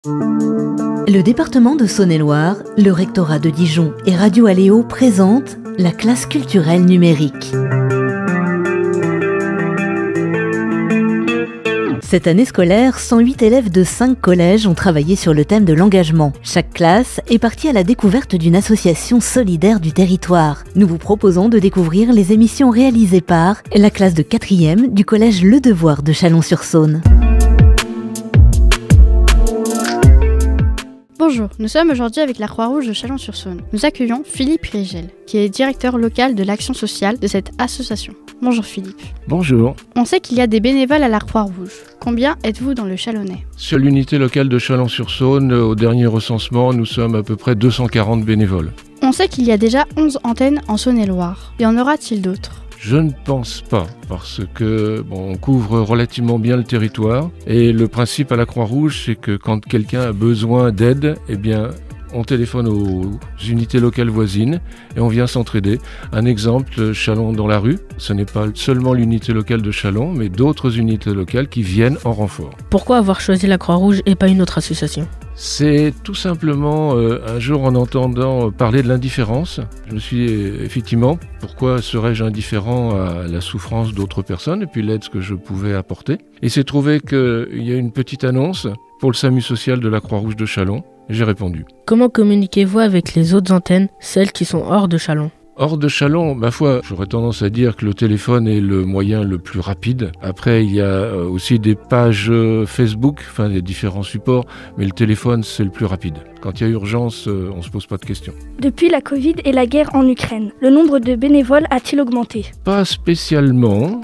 Le département de Saône-et-Loire, le rectorat de Dijon et Radio Aléo présentent la classe culturelle numérique. Cette année scolaire, 108 élèves de 5 collèges ont travaillé sur le thème de l'engagement. Chaque classe est partie à la découverte d'une association solidaire du territoire. Nous vous proposons de découvrir les émissions réalisées par la classe de 4e du collège Le Devoir de Chalon-sur-Saône. Bonjour, nous sommes aujourd'hui avec la Croix-Rouge de Chalon-sur-Saône. Nous accueillons Philippe Riegel, qui est directeur local de l'action sociale de cette association. Bonjour Philippe. Bonjour. On sait qu'il y a des bénévoles à la Croix-Rouge. Combien êtes-vous dans le Chalonnais ? Sur l'unité locale de Chalon-sur-Saône, au dernier recensement, nous sommes à peu près 240 bénévoles. On sait qu'il y a déjà 11 antennes en Saône-et-Loire. Y en aura-t-il d'autres ? Je ne pense pas, parce que on couvre relativement bien le territoire. Et le principe à la Croix-Rouge, c'est que quand quelqu'un a besoin d'aide, on téléphone aux unités locales voisines et on vient s'entraider. Un exemple, Chalon dans la rue, ce n'est pas seulement l'unité locale de Chalon, mais d'autres unités locales qui viennent en renfort. Pourquoi avoir choisi la Croix-Rouge et pas une autre association ? C'est tout simplement, un jour en entendant parler de l'indifférence, je me suis dit, effectivement, pourquoi serais-je indifférent à la souffrance d'autres personnes et puis l'aide que je pouvais apporter. Et c'est trouvé qu'il y a une petite annonce pour le SAMU social de la Croix-Rouge de Chalon. J'ai répondu. Comment communiquez-vous avec les autres antennes, celles qui sont hors de Chalon ? Hors de Chalon, ma foi, j'aurais tendance à dire que le téléphone est le moyen le plus rapide. Après, il y a aussi des pages Facebook, des différents supports, mais le téléphone, c'est le plus rapide. Quand il y a urgence, on ne se pose pas de questions. Depuis la Covid et la guerre en Ukraine, le nombre de bénévoles a-t-il augmenté ? Pas spécialement.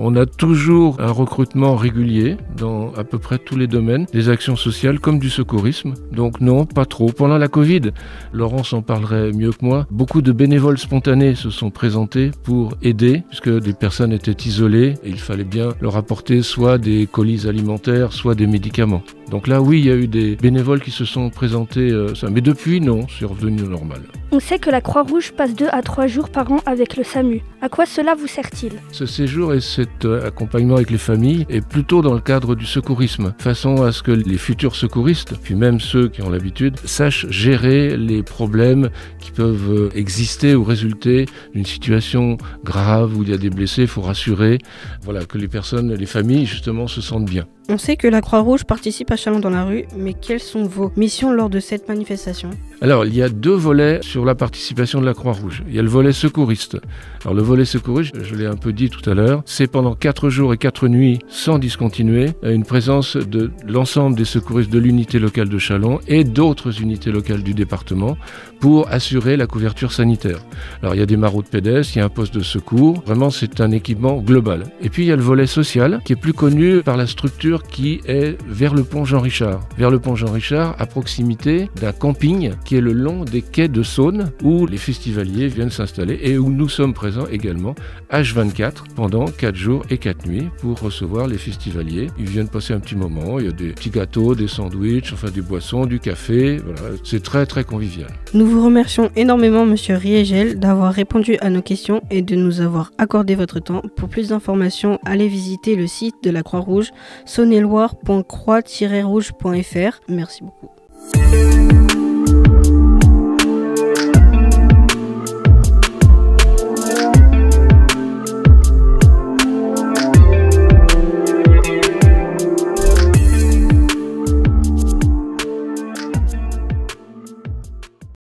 On a toujours un recrutement régulier dans à peu près tous les domaines, des actions sociales comme du secourisme. Donc non, pas trop. Pendant la Covid, Laurence en parlerait mieux que moi, beaucoup de bénévoles spontanés se sont présentés pour aider, puisque des personnes étaient isolées et il fallait bien leur apporter soit des colis alimentaires, soit des médicaments. Donc là, oui, il y a eu des bénévoles qui se sont présentés, mais depuis, non, c'est revenu normal. On sait que la Croix-Rouge passe 2 à 3 jours par an avec le SAMU. À quoi cela vous sert-il ? Ce séjour et cet accompagnement avec les familles est plutôt dans le cadre du secourisme, façon à ce que les futurs secouristes, puis même ceux qui ont l'habitude, sachent gérer les problèmes qui peuvent exister ou résulter d'une situation grave où il y a des blessés. Il faut rassurer que les personnes, les familles, justement, se sentent bien. On sait que la Croix-Rouge participe à Chalon dans la rue, mais quelles sont vos missions lors de cette manifestation ? Alors, il y a 2 volets sur la participation de la Croix-Rouge. Il y a le volet secouriste. Alors, le volet secouriste, je l'ai un peu dit tout à l'heure, c'est pendant 4 jours et 4 nuits, sans discontinuer, une présence de l'ensemble des secouristes de l'unité locale de Chalon et d'autres unités locales du département pour assurer la couverture sanitaire. Alors, il y a des maraudes pédestres, il y a un poste de secours. Vraiment, c'est un équipement global. Et puis, il y a le volet social, qui est plus connu par la structure qui est vers le pont Jean-Richard. Vers le pont Jean-Richard, à proximité d'un camping qui est le long des quais de Saône, où les festivaliers viennent s'installer et où nous sommes présents également H24 pendant 4 jours et 4 nuits pour recevoir les festivaliers. Ils viennent passer un petit moment, il y a des petits gâteaux, des sandwichs, des boissons, du café, c'est très très convivial. Nous vous remercions énormément Monsieur Riegel d'avoir répondu à nos questions et de nous avoir accordé votre temps. Pour plus d'informations, allez visiter le site de la Croix-Rouge, saône-et-loire.croix-rouge.fr. Merci beaucoup.